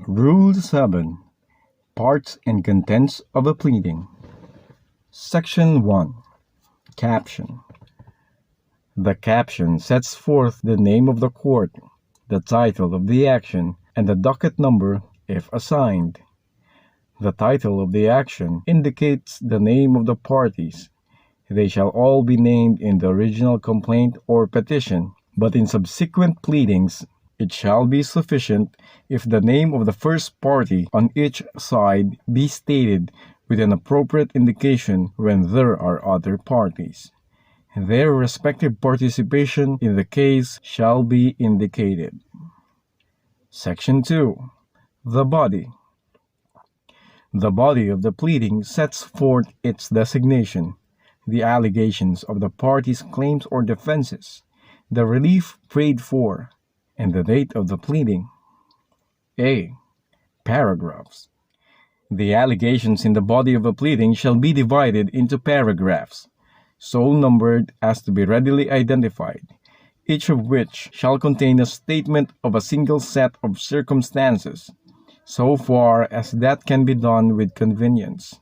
Rule 7. Parts and Contents of a Pleading. Section 1. Caption. The caption sets forth the name of the court, the title of the action, and the docket number if assigned. The title of the action indicates the name of the parties. They shall all be named in the original complaint or petition, but in subsequent pleadings it shall be sufficient if the name of the first party on each side be stated with an appropriate indication when there are other parties. Their respective participation in the case shall be indicated. Section 2. The body. The body of the pleading sets forth its designation, the allegations of the parties' claims or defenses, the relief prayed for, and the date of the pleading. A. Paragraphs. The allegations in the body of a pleading shall be divided into paragraphs, so numbered as to be readily identified, each of which shall contain a statement of a single set of circumstances, so far as that can be done with convenience.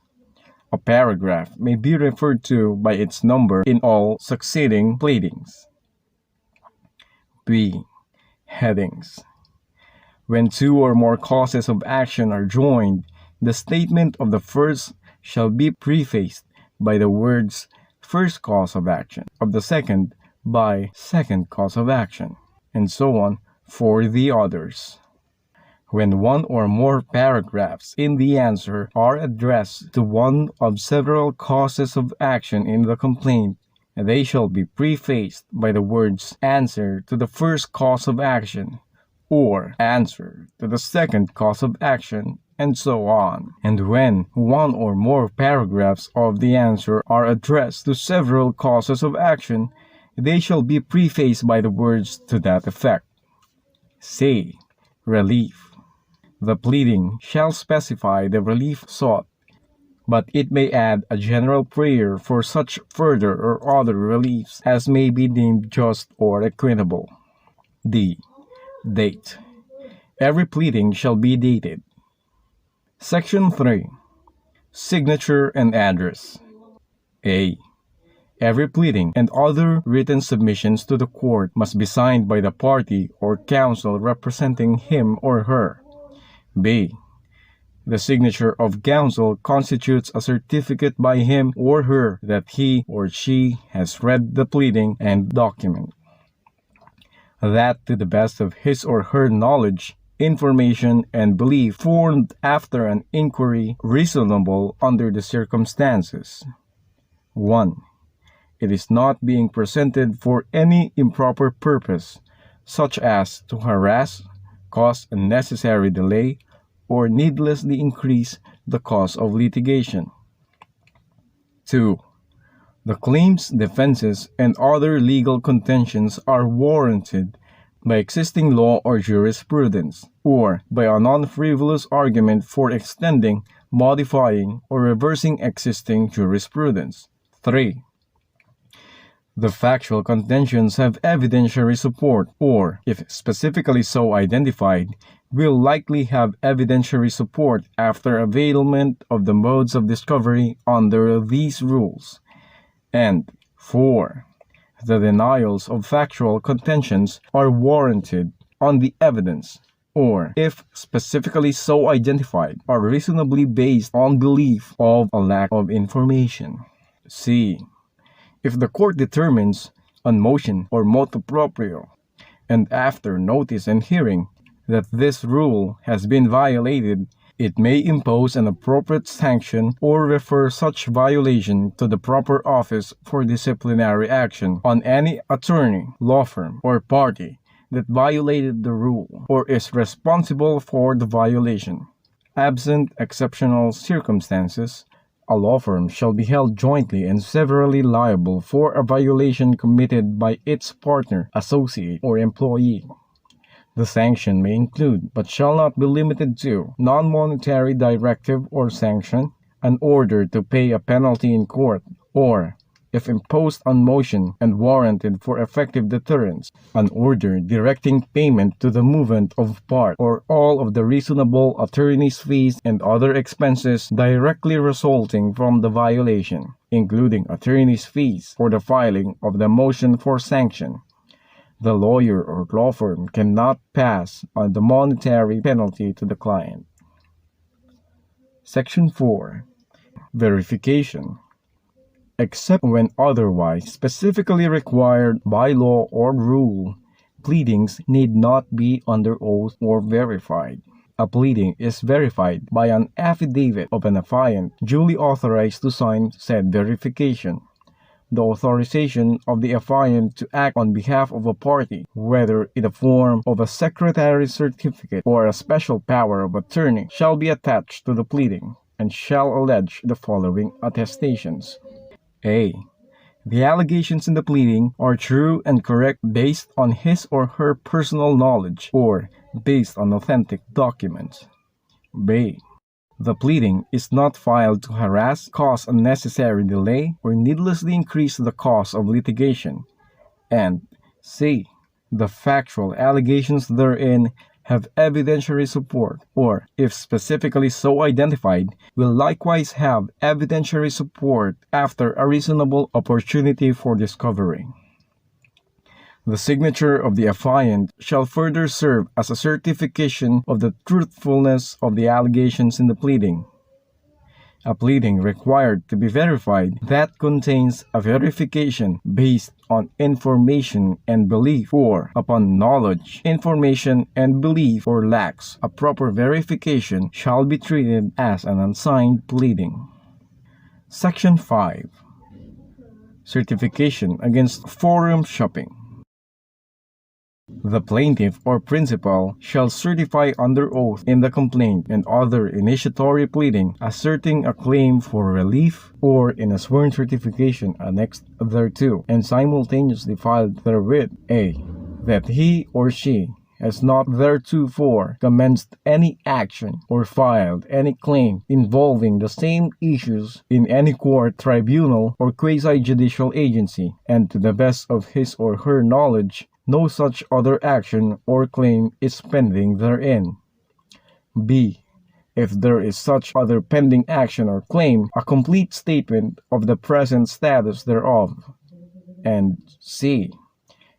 A paragraph may be referred to by its number in all succeeding pleadings. B. Headings. When two or more causes of action are joined, the statement of the first shall be prefaced by the words first cause of action, of the second by second cause of action, and so on for the others. When one or more paragraphs in the answer are addressed to one of several causes of action in the complaint, they shall be prefaced by the words answer to the first cause of action, or answer to the second cause of action, and so on. And when one or more paragraphs of the answer are addressed to several causes of action, they shall be prefaced by the words to that effect. C. Relief. The pleading shall specify the relief sought, but it may add a general prayer for such further or other reliefs as may be deemed just or equitable. D. Date. Every pleading shall be dated. Section 3. Signature and address. A. Every pleading and other written submissions to the court must be signed by the party or counsel representing him or her. B. The signature of counsel constitutes a certificate by him or her that he or she has read the pleading and document. That to the best of his or her knowledge, information, and belief formed after an inquiry reasonable under the circumstances. 1. It is not being presented for any improper purpose, such as to harass, cause unnecessary delay, or needlessly increase the cost of litigation. 2. The claims, defenses, and other legal contentions are warranted by existing law or jurisprudence, or by a non-frivolous argument for extending, modifying, or reversing existing jurisprudence. 3. The factual contentions have evidentiary support, or, if specifically so identified, will likely have evidentiary support after availment of the modes of discovery under these rules. And 4. The denials of factual contentions are warranted on the evidence, or, if specifically so identified, are reasonably based on belief of a lack of information. C. If the court determines, on motion or motu proprio, and after notice and hearing, that this rule has been violated, it may impose an appropriate sanction or refer such violation to the proper office for disciplinary action on any attorney, law firm, or party that violated the rule or is responsible for the violation. Absent exceptional circumstances, a law firm shall be held jointly and severally liable for a violation committed by its partner, associate, or employee. The sanction may include, but shall not be limited to, non-monetary directive or sanction, an order to pay a penalty in court, or, if imposed on motion and warranted for effective deterrence, an order directing payment to the movant of part or all of the reasonable attorney's fees and other expenses directly resulting from the violation, including attorney's fees for the filing of the motion for sanction. The lawyer or law firm cannot pass on the monetary penalty to the client. Section 4. Verification. Except when otherwise specifically required by law or rule, pleadings need not be under oath or verified. A pleading is verified by an affidavit of an affiant duly authorized to sign said verification. The authorization of the affiant to act on behalf of a party, whether in the form of a secretary's certificate or a special power of attorney, shall be attached to the pleading, and shall allege the following attestations. A. The allegations in the pleading are true and correct based on his or her personal knowledge or based on authentic documents. B. The pleading is not filed to harass, cause unnecessary delay, or needlessly increase the cost of litigation. And C. The factual allegations therein have evidentiary support, or, if specifically so identified, will likewise have evidentiary support after a reasonable opportunity for discovery. The signature of the affiant shall further serve as a certification of the truthfulness of the allegations in the pleading. A pleading required to be verified that contains a verification based on information and belief or upon knowledge, information and belief or lacks a proper verification shall be treated as an unsigned pleading. Section 5. Certification against forum shopping. The plaintiff or principal shall certify under oath in the complaint and other initiatory pleading asserting a claim for relief or in a sworn certification annexed thereto and simultaneously filed therewith. A. That he or she has not theretofore commenced any action or filed any claim involving the same issues in any court, tribunal, or quasi-judicial agency, and to the best of his or her knowledge, no such other action or claim is pending therein. B. If there is such other pending action or claim, a complete statement of the present status thereof. And C.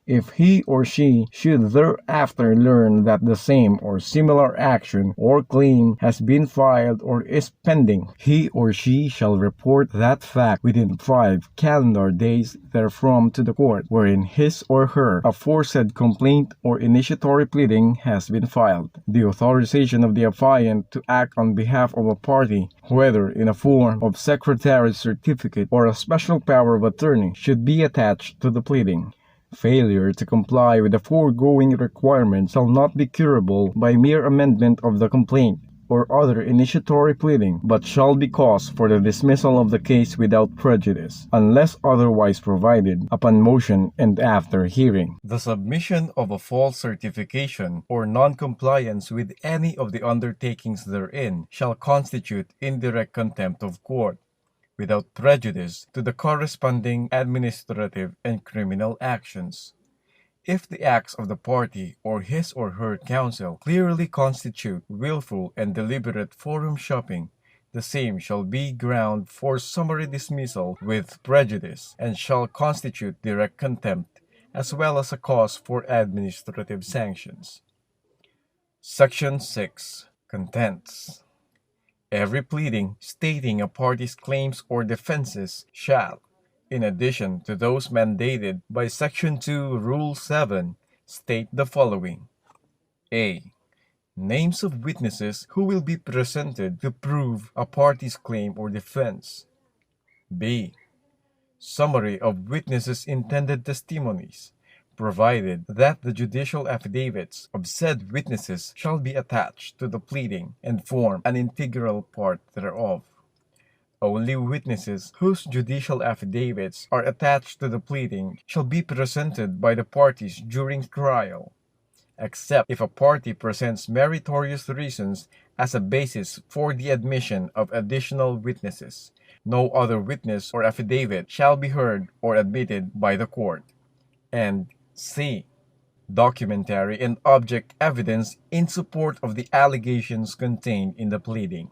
If he or she should thereafter learn that the same or similar action or claim has been filed or is pending, he or she shall report that fact within 5 calendar days therefrom to the court wherein his or her aforesaid complaint or initiatory pleading has been filed. The authorization of the affiant to act on behalf of a party, whether in a form of secretary's certificate or a special power of attorney, should be attached to the pleading. Failure to comply with the foregoing requirements shall not be curable by mere amendment of the complaint or other initiatory pleading, but shall be cause for the dismissal of the case without prejudice, unless otherwise provided, upon motion and after hearing. The submission of a false certification or non-compliance with any of the undertakings therein shall constitute indirect contempt of court, without prejudice to the corresponding administrative and criminal actions. If the acts of the party or his or her counsel clearly constitute willful and deliberate forum shopping, the same shall be ground for summary dismissal with prejudice, and shall constitute direct contempt, as well as a cause for administrative sanctions. Section 6. Contents. Every pleading stating a party's claims or defenses shall, in addition to those mandated by Section 2, Rule 7, state the following. A. Names of witnesses who will be presented to prove a party's claim or defense. B. Summary of witnesses' intended testimonies, provided that the judicial affidavits of said witnesses shall be attached to the pleading and form an integral part thereof. Only witnesses whose judicial affidavits are attached to the pleading shall be presented by the parties during trial. except if a party presents meritorious reasons as a basis for the admission of additional witnesses. No other witness or affidavit shall be heard or admitted by the court. And C. Documentary and object evidence in support of the allegations contained in the pleading.